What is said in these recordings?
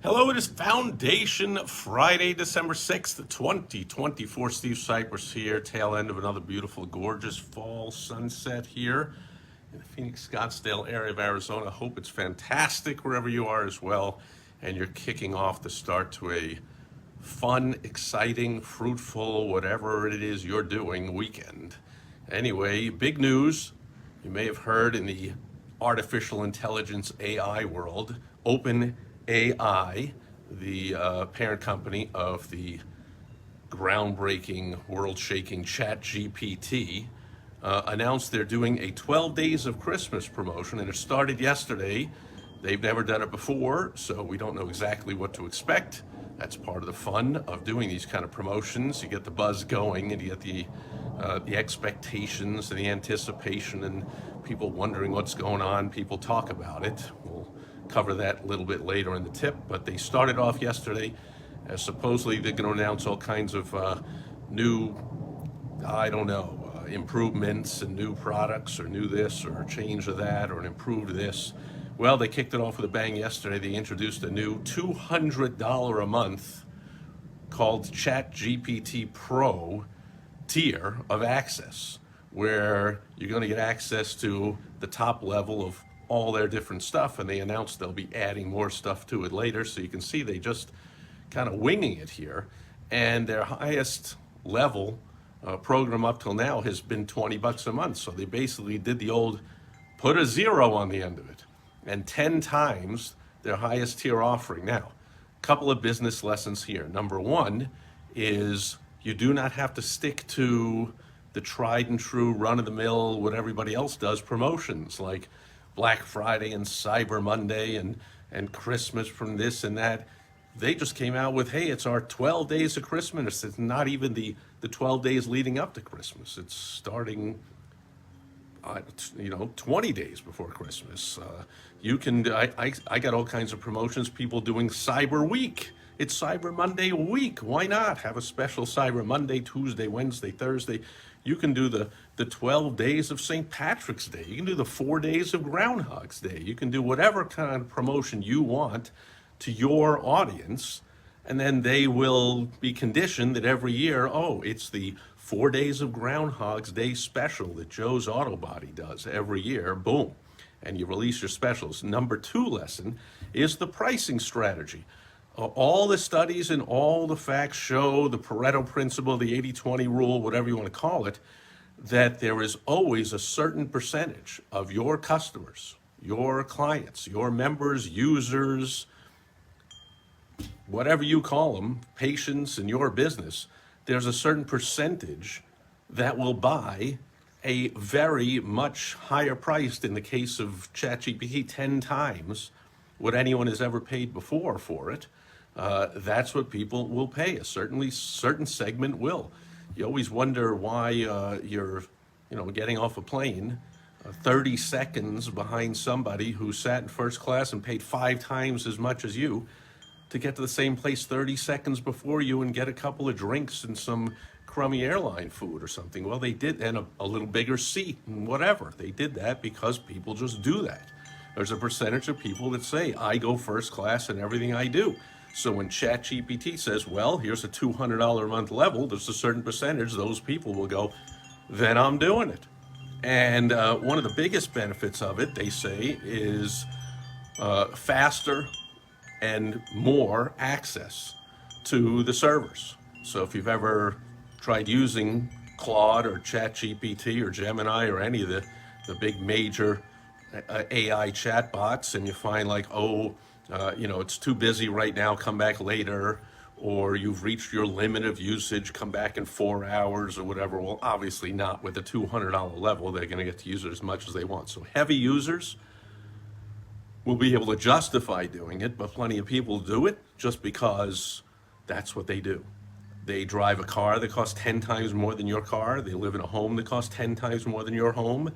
Hello, it is Foundation Friday, December 6th, 2024. Steve Sipress here, tail end of another beautiful, gorgeous fall sunset here in the Phoenix, Scottsdale area of Arizona. Hope it's fantastic wherever you are as well. And you're kicking off the start to a fun, exciting, fruitful, whatever it is you're doing weekend. Anyway, big news. You may have heard in the artificial intelligence AI world, OpenAI, the parent company of the groundbreaking, world-shaking ChatGPT, announced they're doing a 12 Days of Christmas promotion, and it started yesterday. They've never done it before, so we don't know exactly what to expect. That's part of the fun of doing these kind of promotions. You get the buzz going, and you get the expectations and the anticipation, and people wondering what's going on. People talk about it. We'll cover that a little bit later in the tip, but they started off yesterday. Supposedly they're going to announce all kinds of new, I don't know, improvements and new products or new this or a change of that or an improved this. Well, they kicked it off with a bang yesterday. They introduced a new $200 a month called ChatGPT Pro tier of access, where you're going to get access to the top level of all their different stuff, and they announced they'll be adding more stuff to it later. So you can see they just kind of winging it here, and their highest level program up till now has been $20 a month. So they basically did the old put a zero on the end of it, and 10 times their highest tier offering. Now, a couple of business lessons here. Number one is you do not have to stick to the tried and true run-of-the-mill, what everybody else does, promotions like Black Friday and Cyber Monday and Christmas from this and that. They just came out with, hey, it's our 12 days of Christmas. It's not even the 12 days leading up to Christmas. It's starting 20 days before Christmas. You can, I got all kinds of promotions, people doing Cyber Week. It's Cyber Monday week. Why not have a special Cyber Monday, Tuesday, Wednesday, Thursday? You can do the 12 days of St. Patrick's Day. You can do the 4 days of Groundhog's Day. You can do whatever kind of promotion you want to your audience, and then they will be conditioned that every year, oh, it's the 4 days of Groundhog's Day special that Joe's Auto Body does every year. Boom. And you release your specials. Number two lesson is the pricing strategy. All the studies and all the facts show the Pareto principle, the 80-20 rule, whatever you want to call it, that there is always a certain percentage of your customers, your clients, your members, users, whatever you call them, patients in your business, there's a certain percentage that will buy a very much higher priced, in the case of ChatGPT, 10 times what anyone has ever paid before for it. That's what people will pay. A certain segment will. You always wonder why you're getting off a plane 30 seconds behind somebody who sat in first class and paid 5 times as much as you to get to the same place 30 seconds before you and get a couple of drinks and some crummy airline food or something. Well, they did, and a little bigger seat and whatever. They did that because people just do that. There's a percentage of people that say, I go first class in everything I do. So when ChatGPT says, well, here's a $200 a month level, there's a certain percentage, those people will go, then I'm doing it. And one of the biggest benefits of it, they say, is faster and more access to the servers. So if you've ever tried using Claude or ChatGPT or Gemini or any of the big major AI chatbots, and you find like, it's too busy right now, come back later, or you've reached your limit of usage, come back in 4 hours or whatever. Well, obviously not with a $200 level. They're going to get to use it as much as they want. So heavy users will be able to justify doing it, but plenty of people do it just because that's what they do. They drive a car that costs 10 times more than your car. They live in a home that costs 10 times more than your home.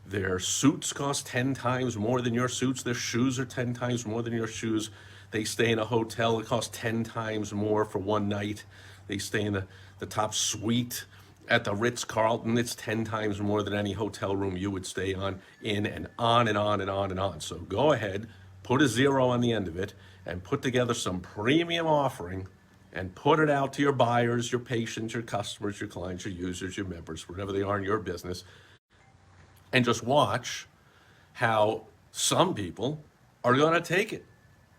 Their suits cost 10 times more than your suits. Their shoes are 10 times more than your shoes. They stay in a hotel that costs 10 times more for one night. They stay in the top suite at the Ritz-Carlton. It's 10 times more than any hotel room you would stay in, and on and on and on and on. So go ahead, put a zero on the end of it, and put together some premium offering and put it out to your buyers, your patients, your customers, your clients, your users, your members, whatever they are in your business, and just watch how some people are going to take it.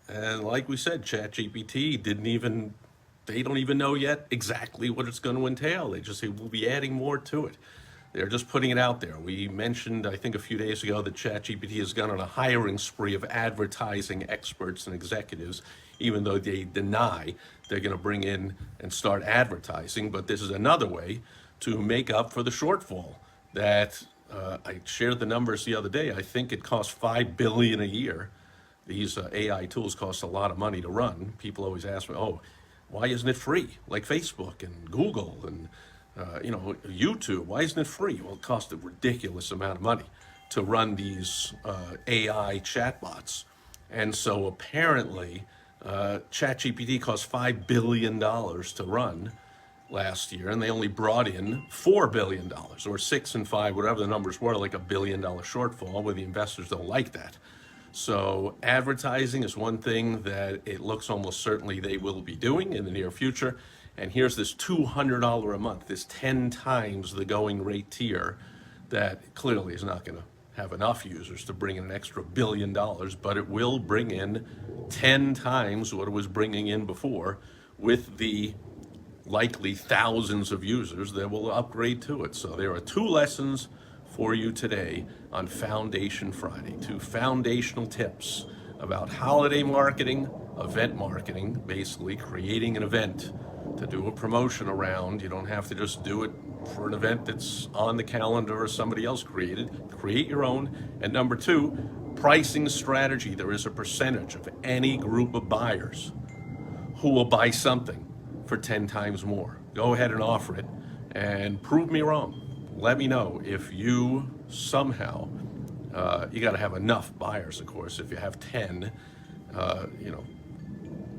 And like we said, ChatGPT they don't even know yet exactly what it's going to entail. They just say, we'll be adding more to it. They're just putting it out there. We mentioned, I think a few days ago, that ChatGPT has gone on a hiring spree of advertising experts and executives, even though they deny they're going to bring in and start advertising. But this is another way to make up for the shortfall that I shared the numbers the other day. I think it costs $5 billion a year. These AI tools cost a lot of money to run. People always ask me, "Oh, why isn't it free? Like Facebook and Google and YouTube. Why isn't it free?" Well, it costs a ridiculous amount of money to run these AI chatbots, and so apparently, ChatGPT cost $5 billion to run last year, and they only brought in $4 billion, or 6 and 5, whatever the numbers were, like $1 billion shortfall, where the investors don't like that. So advertising is one thing that it looks almost certainly they will be doing in the near future. And here's this $200 a month, this 10 times the going rate tier that clearly is not going to have enough users to bring in an extra $1 billion, but it will bring in 10 times what it was bringing in before, with the likely thousands of users that will upgrade to it. So there are 2 lessons for you today on Foundation Friday, 2 foundational tips about holiday marketing, event marketing, basically creating an event to do a promotion around. You don't have to just do it for an event that's on the calendar or somebody else created. Create your own. And number 2, pricing strategy. There is a percentage of any group of buyers who will buy something for 10 times more. Go ahead and offer it and prove me wrong. Let me know if you somehow, you got to have enough buyers, of course. If you have 10,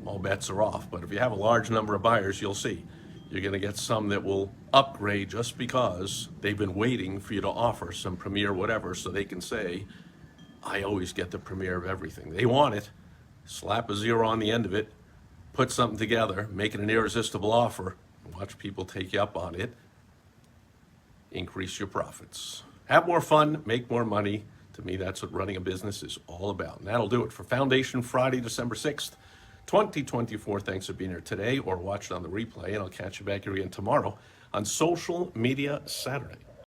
all bets are off. But if you have a large number of buyers, you'll see. You're going to get some that will upgrade just because they've been waiting for you to offer some premier whatever, so they can say, I always get the premier of everything. They want it. Slap a 0 on the end of it. Put something together, make it an irresistible offer, and watch people take you up on it. Increase your profits. Have more fun, make more money. To me, that's what running a business is all about. And that'll do it for Foundation Friday, December 6th, 2024. Thanks for being here today or watch it on the replay, and I'll catch you back here again tomorrow on Social Media Saturday.